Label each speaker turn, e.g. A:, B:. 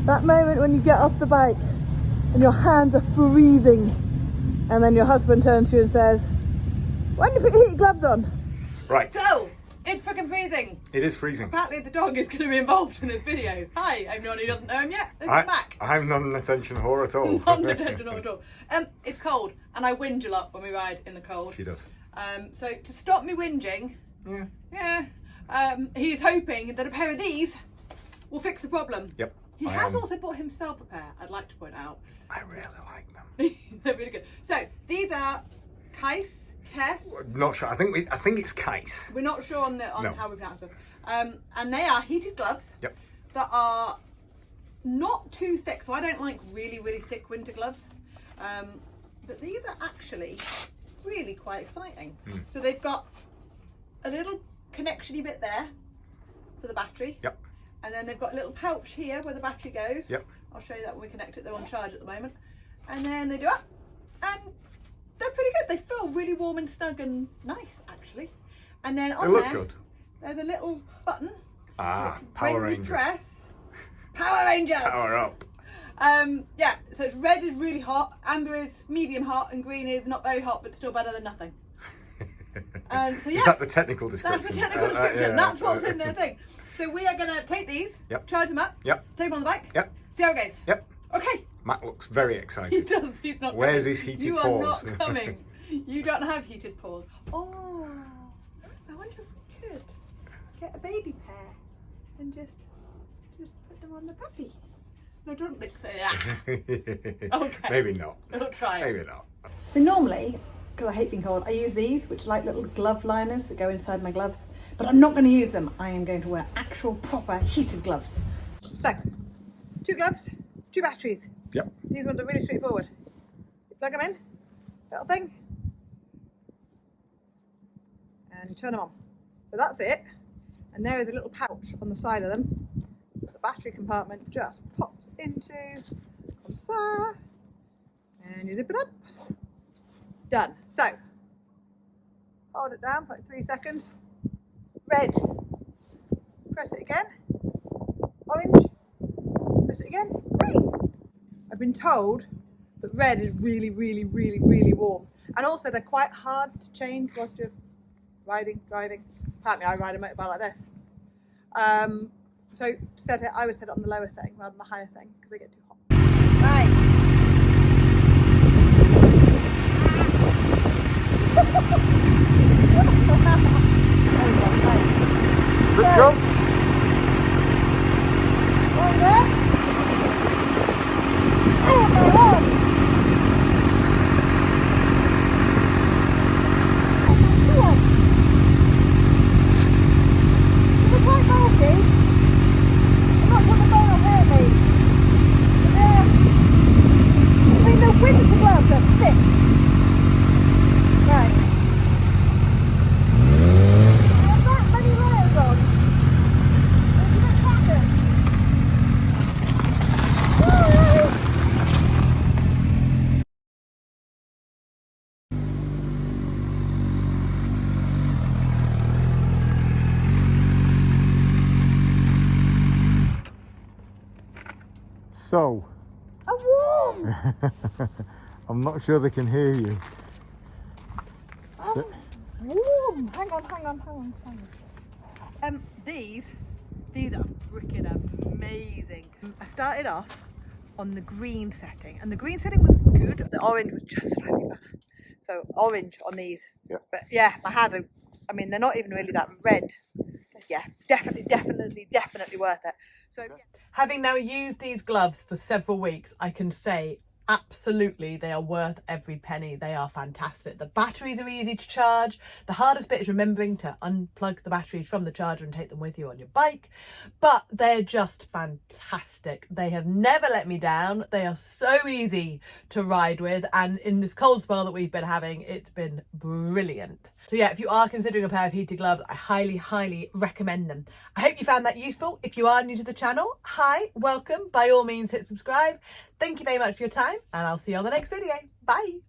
A: That moment when you get off the bike and your hands are freezing, and then your husband turns to you and says, "Why don't you put your heated gloves on?"
B: Right.
A: So, it's freaking freezing.
B: It is freezing.
A: Apparently the dog is going to be involved in this video. Hi, anyone who doesn't know him yet, this is Mac.
B: I'm not an attention whore at all.
A: Not an attention whore at all. It's cold, and I whinge a lot when we ride in the cold.
B: She does.
A: So to stop me whinging, he's hoping that a pair of these will fix the problem.
B: Yep.
A: He has also bought himself a pair, I'd like to point out.
B: I really like them.
A: They're really good. So these are Keis.
B: Not sure. I think it's Keis.
A: We're not sure on how we pronounce them. And they are heated gloves.
B: Yep.
A: That are not too thick. So I don't like really, really thick winter gloves. But these are actually really quite exciting. So they've got a little connection-y bit there for the battery.
B: Yep.
A: And then they've got a little pouch here where the battery goes.
B: Yep.
A: I'll show you that when we connect it. They're on charge at the moment. And then they do up, and they're pretty good. They feel really warm and snug and nice, actually. And then on there,
B: good.
A: There's a little button.
B: Ah, Power
A: when you
B: Ranger.
A: press, Power Rangers.
B: Power up.
A: Yeah. So it's red is really hot, amber is medium hot, and green is not very hot, but still better than nothing. So yeah.
B: Is that the technical description?
A: That's the technical description. That's what's in their thing. So we are going to take these, charge them up, take them on the bike, see how it goes.
B: Yep.
A: Okay.
B: Matt looks very excited.
A: He does. He's not.
B: Where's
A: coming.
B: his heated
A: you
B: paws?
A: You are not coming. You don't have heated paws. Oh, I wonder if we could get a baby pair and just put them on the puppy. No, don't lick that. Okay.
B: Maybe not.
A: We'll try it.
B: Maybe not.
A: So normally, because I hate being cold, I use these, which are like little glove liners that go inside my gloves. But I'm not going to use them. I am going to wear actual proper heated gloves. So, 2 gloves, 2 batteries.
B: Yep.
A: These ones are really straightforward. You plug them in, little thing, and turn them on. So that's it. And there is a little pouch on the side of them. The battery compartment just pops into, comme ça, and you zip it up. Done. So, hold it down for like 3 seconds. Red. Press it again. Orange. Press it again. Green. I've been told that red is really, really, really, really warm. And also they're quite hard to change whilst you're riding, driving. Apparently I ride a motorbike like this. So I would set it on the lower setting rather than the higher setting because they get too hot. Right.
B: Good job.
A: Oh my Lord. They're quite bulky. I'm not putting the phone on hurt me. I mean, the winter gloves are thick. Right. I have that many layers on. It's a bit cracking.
B: So,
A: I'm warm.
B: I'm not sure they can hear you.
A: I'm warm. Hang on. These are freaking amazing. I started off on the green setting, and the green setting was good. The orange was just slightly better. So orange on these.
B: Yeah.
A: But yeah, I mean, they're not even really that red. Yeah, definitely worth it. So, having now used these gloves for several weeks, I can say absolutely they are worth every penny. They are fantastic. The batteries are easy to charge. The hardest bit is remembering to unplug the batteries from the charger and take them with you on your bike. But they're just fantastic. They have never let me down. They are so easy to ride with. And in this cold spell that we've been having, it's been brilliant. So yeah, if you are considering a pair of heated gloves, I highly recommend them. I hope you found that useful. If you are new to the channel, hi, welcome. By all means, hit subscribe. Thank you very much for your time, and I'll see you on the next video. Bye.